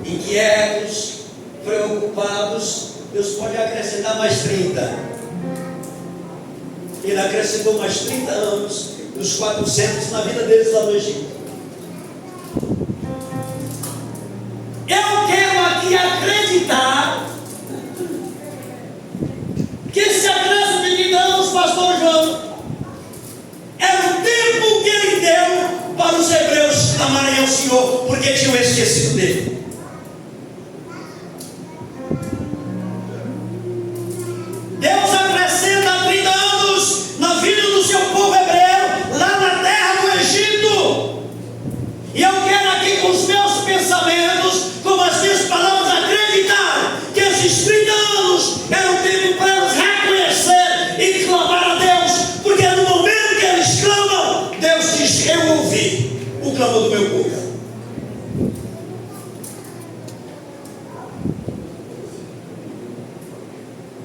inquietos, preocupados, Deus pode acrescentar mais 30. Ele acrescentou mais 30 anos dos 400 na vida deles lá no Egito. Eu quero aqui acreditar que esse acréscimo de 30 anos, pastor João, era o tempo que ele deu para os hebreus clamarem ao Senhor, porque tinham esquecido dele. Deus acrescenta 30 anos na vida do seu povo hebreu, lá na terra do Egito. E eu quero aqui com os meus pensamentos, com as minhas palavras, acreditar que esses 30 anos eram um tempo para eles reconhecer e clamar a Deus, porque no momento que eles clamam, Deus diz: eu ouvi o clamor do meu povo.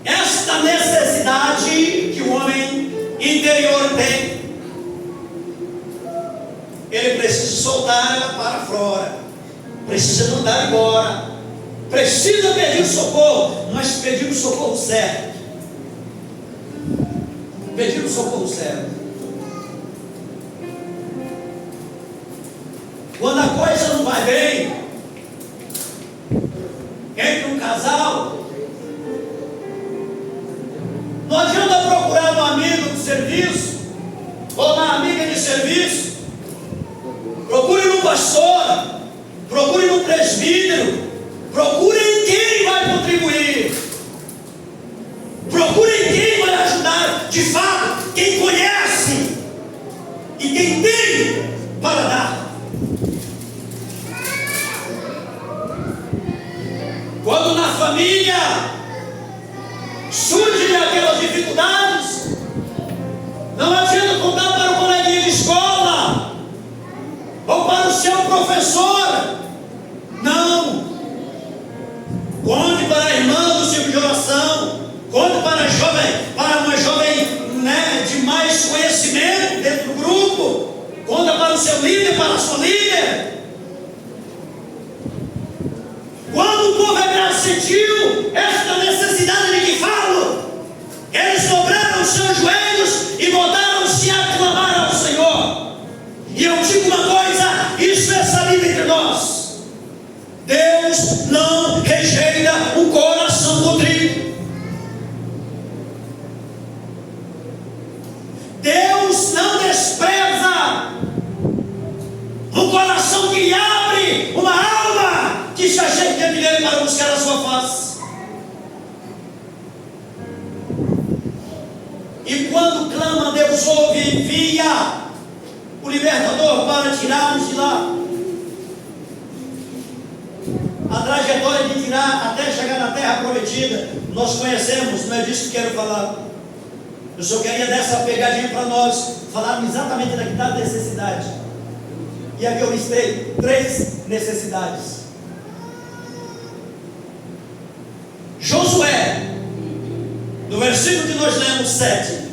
Esta necessidade que o homem interior tem, ele precisa soltar ela para fora, precisa mandar embora, precisa pedir socorro, mas pedir o socorro certo. Pedir o socorro certo. Quando a coisa não vai bem entre um casal, não adianta procurar no amigo de serviço ou na amiga de serviço. Procure no pastor, procure no presbítero, procure em quem vai contribuir, procure em quem vai ajudar de fato, quem conhece e quem tem para dar. Quando na família surgem aquelas dificuldades, não adianta contar para o coleguinha de escola ou para o seu professor. Não. Conte para a irmã do círculo de oração, conte para uma jovem, de mais conhecimento dentro do grupo, conta para o seu líder, para a sua líder. Quando o povo hebreu sentiu esta necessidade de que falo, eles dobraram os seus joelhos e botaram-se a clamar ao Senhor. E eu digo uma coisa, isso é sabido entre nós: Deus não rejeita um coração contrito. Deus não despreza um coração que abre, uma alma que se ajeita diante dele para buscar a sua face. E quando clama, Deus ouve e envia o libertador para tirar-nos de lá. A trajetória de tirar até chegar na terra prometida, nós conhecemos, não é disso que quero falar. Eu só queria dessa pegadinha para nós falarmos exatamente da necessidade. E aqui eu listei 3 necessidades. Josué, no versículo que nós lemos 7,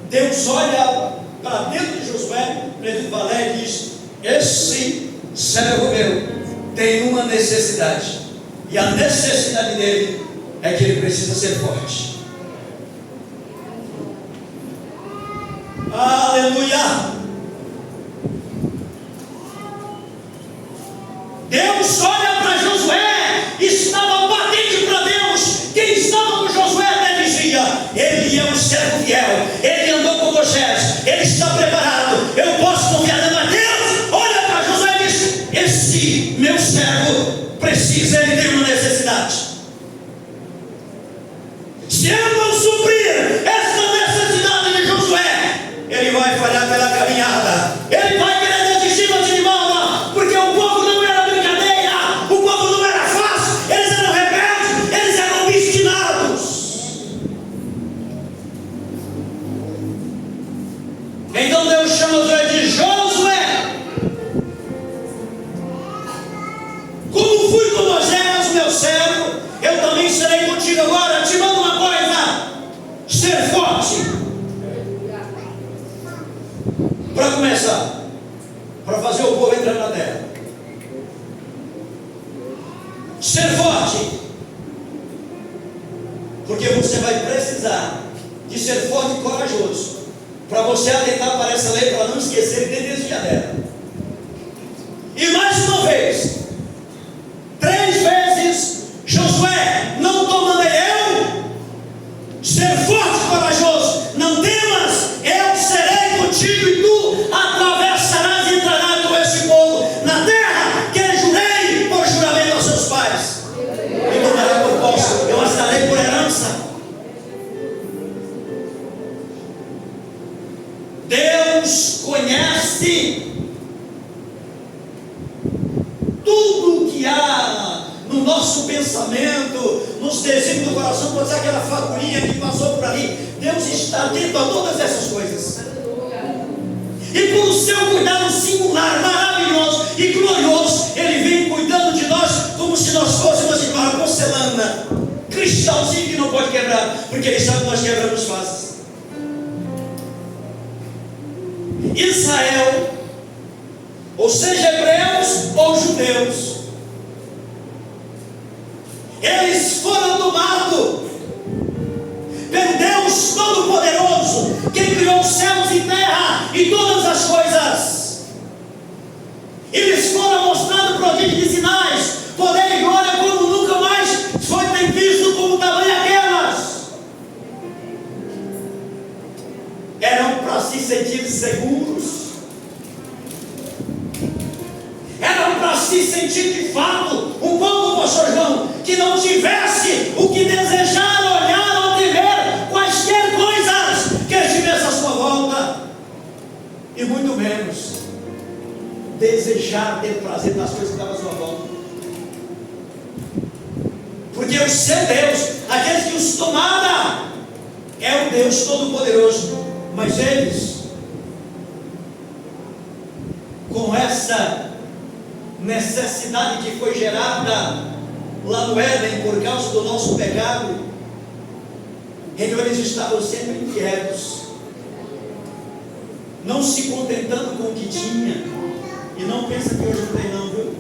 Deus olha para dentro de Josué, presidente Valé, e diz: esse servo meu tem uma necessidade, e a necessidade dele é que ele precisa ser forte. Aleluia! Deus olha para Josué, estava patente para Deus. Quem estava com Josué até dizia: ele é um servo fiel, ele andou com Moisés, ele está preparado, eu posso confiar nele. Mas Deus olha para Josué e diz: esse meu servo precisa, ele tem uma necessidade. Se eu não suprir essa necessidade de Josué, ele vai falhar pela caminhada, ele vai querer desistir de mal, porque o povo não era brincadeira, o povo não era fácil, eles eram rebeldes, eles eram obstinados. Então Deus chama Josué de Josué. Como fui você vai precisar de ser forte e corajoso para você atentar para essa lei, para não esquecer e nem desviar dela. E mais uma vez, 3 vezes, Josué, não tô mandei eu ser forte e corajoso, não temas, eu serei contigo e tu atravessarás e entrarás com esse povo na terra que eu jurei por juramento aos seus pais, e tomarei por posse, eu as darei por herança. Deus conhece tudo que há no nosso pensamento, nos desígnios do coração. Pode ser aquela figurinha que passou por ali. Deus está atento a todas essas coisas. E por o seu cuidado singular, maravilhoso e glorioso, Ele vem cuidando de nós como se nós fôssemos igual a porcelana, cristalzinho que não pode quebrar, porque Ele sabe que nós quebramos faces. Israel, ou seja, hebreus ou judeus, eles foram tomados pelo Deus Todo-Poderoso, que criou os céus e terra e todas as coisas. Eles foram mostrados prodígios e sinais, poder e glória como nunca mais foi bem visto, como tamanho aquelas. Eram para se sentir seguros, eram para se sentir de fato um povo, pastor João, que não tivesse o que desejar, olhar ou temer quaisquer coisas que estivesse à sua volta, e muito menos desejar ter prazer nas coisas que estavam à sua volta, porque o seu Deus, aqueles que os tomaram, é o Deus Todo-Poderoso. Mas eles, com essa necessidade que foi gerada lá no Éden por causa do nosso pecado, então eles estavam sempre inquietos, não se contentando com o que tinha. E não pensa que hoje não tem não, viu?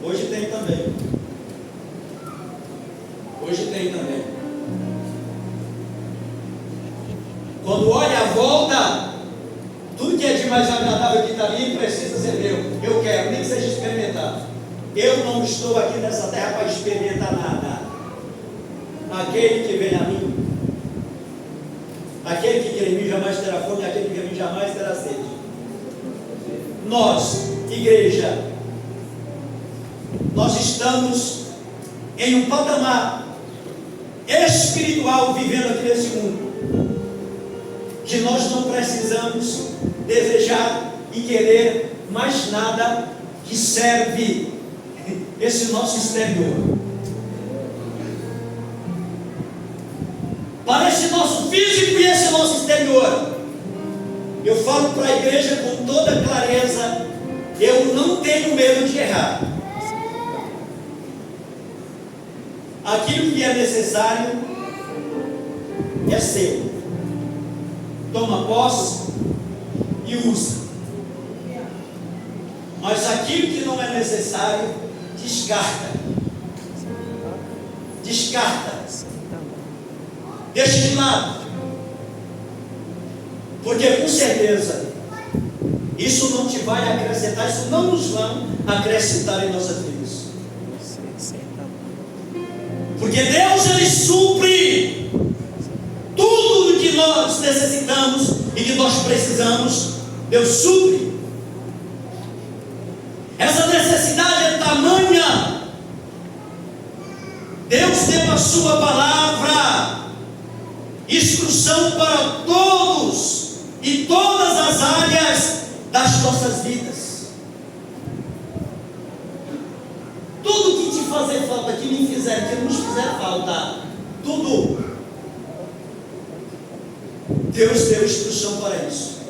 Hoje tem também. Hoje tem também. Quando olha a volta, tudo que é de mais agradável que está ali precisa ser meu. Eu quero, nem que seja experimentar. Eu não estou aqui nessa terra para experimentar nada. Aquele que vem a mim, aquele que quer em mim jamais terá fome, aquele que quer em mim jamais terá sede. Nós, igreja, nós estamos em um patamar espiritual vivendo aqui nesse mundo, que nós não precisamos desejar e querer mais nada que serve esse nosso exterior, para esse nosso físico e esse nosso exterior. Eu falo para a igreja com toda clareza, eu não tenho medo de errar. Aquilo que é necessário é seu. Toma posse e usa. Mas aquilo que não é necessário, descarta. Descarta. Deixa de lado. Porque com certeza isso não te vai acrescentar, isso não nos vai acrescentar em nossas vidas. Porque Deus, Ele supre tudo o que nós necessitamos e que nós precisamos. Deus supre. Essa necessidade é tamanha. Deus deu a sua palavra, instrução para todos e todas as áreas das nossas vidas. Tudo que te fazer falta, que me fizer, que nos fizer falta, tudo, Deus deu instrução para isso.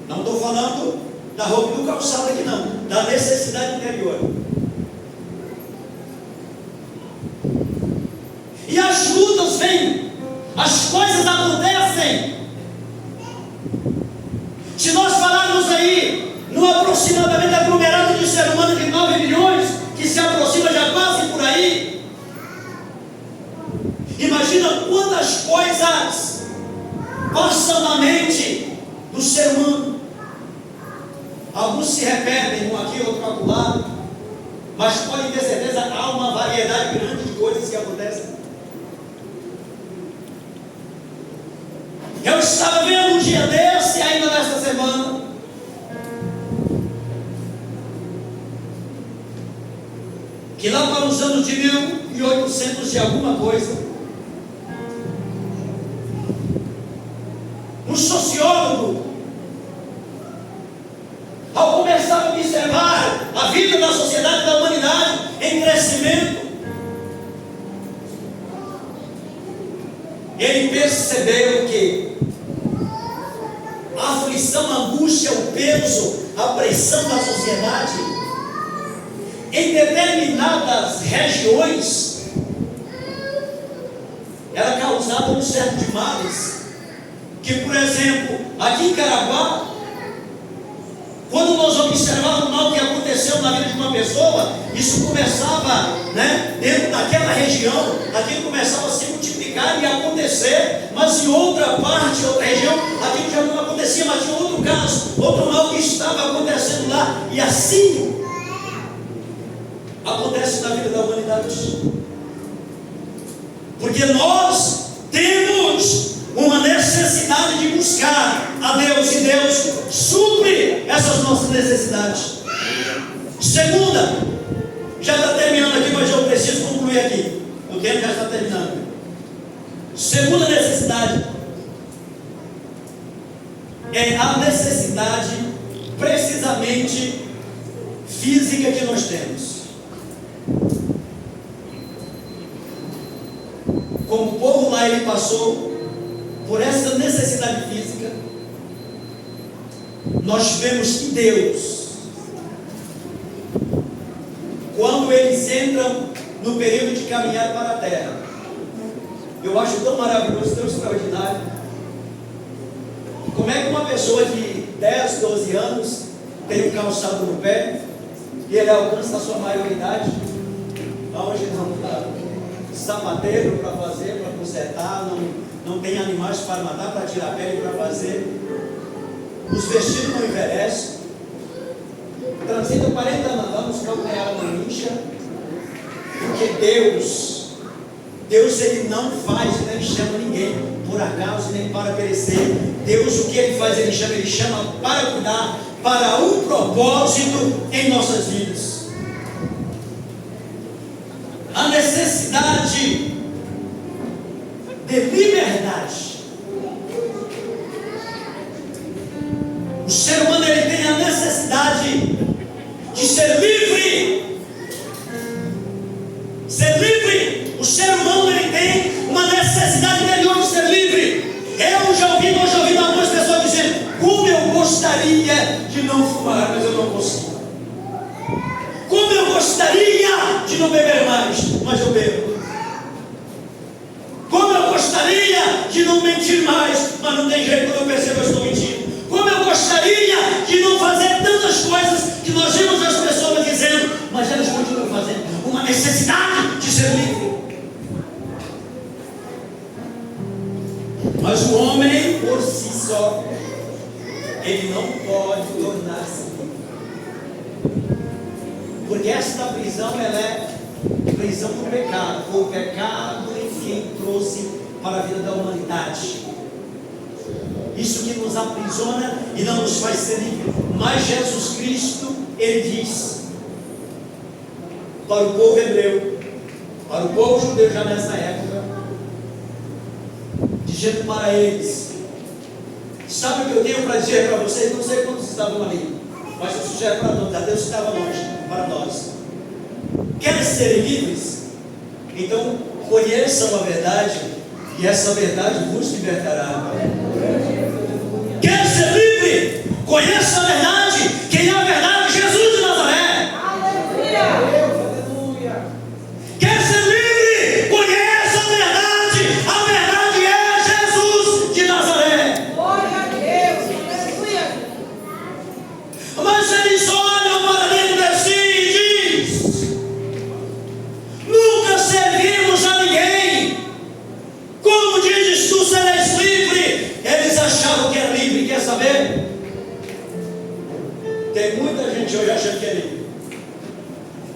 Não estou falando da roupa e do calçado aqui não, da necessidade interior. E as lutas vêm, as coisas acontecem. Se nós falarmos aí no aproximadamente aglomerado de ser humano de 9 milhões, que se aproxima já quase por aí, imagina quanto quantas coisas passam na mente do ser humano. Alguns se repetem, um aqui, outro acolá, mas podem ter certeza, há uma variedade grande de coisas que acontecem. Eu estava vendo um dia desse, ainda nesta semana, que lá para os anos de 1800 e alguma coisa, um sociólogo, ao começar a observar a vida da sociedade, da humanidade em crescimento, ele percebeu que a aflição, a angústia, o peso, a pressão da sociedade em determinadas regiões era causada um certo de males, que, por exemplo, aqui em Caraguá, quando nós observávamos o mal que aconteceu na vida de uma pessoa, isso começava, dentro daquela região, aquilo começava a se multiplicar e a acontecer, mas em outra parte, outra região, aquilo já não acontecia, mas tinha outro caso, outro mal que estava acontecendo lá, e assim acontece na vida da humanidade, porque nós temos uma necessidade de buscar a Deus, e Deus supre essas nossas necessidades. Segunda, já está terminando aqui, mas eu preciso concluir aqui, o tempo já está terminando. Segunda necessidade é a necessidade precisamente física que nós temos. Como o povo lá, ele passou por essa necessidade física, nós vemos que Deus, quando eles entram no período de caminhar para a terra, eu acho tão maravilhoso, tão extraordinário. Como é que uma pessoa de 10, 12 anos tem um calçado no pé e ele alcança a sua maioridade? Hoje não está sapateiro para fazer, para consertar, não tem animais para matar, para tirar a pele, para fazer. Os vestidos não envelhecem. Transitam 40 anos, calcanhar não incha. Porque Deus ele não faz, nem chama ninguém por acaso, nem para perecer. Deus, o que ele faz, ele chama para cuidar, para um propósito em nossas vidas. A necessidade de liberdade. O ser humano, ele tem a necessidade de ser livre. Ser livre. O ser humano, ele tem uma necessidade interior de ser livre. Eu já ouvi algumas pessoas dizendo: como eu gostaria de não fumar, mas eu não consigo. Como eu gostaria de não beber mais, mas eu bebo. Como eu gostaria de não mentir mais, mas não tem jeito, quando eu percebo eu estou mentindo. Como eu gostaria de não fazer tantas coisas que nós vimos as pessoas dizendo, mas elas continuam fazendo. Uma necessidade de ser livre. Mas o homem por si só, ele não pode tornar-se livre. Porque esta prisão, ela é prisão do pecado. Foi o pecado quem trouxe para a vida da humanidade. Isso que nos aprisiona e não nos faz ser livres. Mas Jesus Cristo, ele diz para o povo hebreu, para o povo judeu já nessa época, dizendo para eles: sabe o que eu tenho para dizer para vocês? Não sei quantos estavam ali, mas eu sugiro para todos, a Deus estava longe, para nós. Querem ser livres? Então conheçam a verdade, e essa verdade vos libertará. Quer ser livre? Conheça a verdade. Quem é a verdade? Jesus de Nazaré. Aleluia. Quer ser livre? Conheça a verdade. A verdade é Jesus de Nazaré. Glória a Deus. Aleluia. Mas eles olham para dentro de si e dizem: nunca servimos a ninguém. Como achavam que era livre, quer saber? Tem muita gente hoje achando que é livre.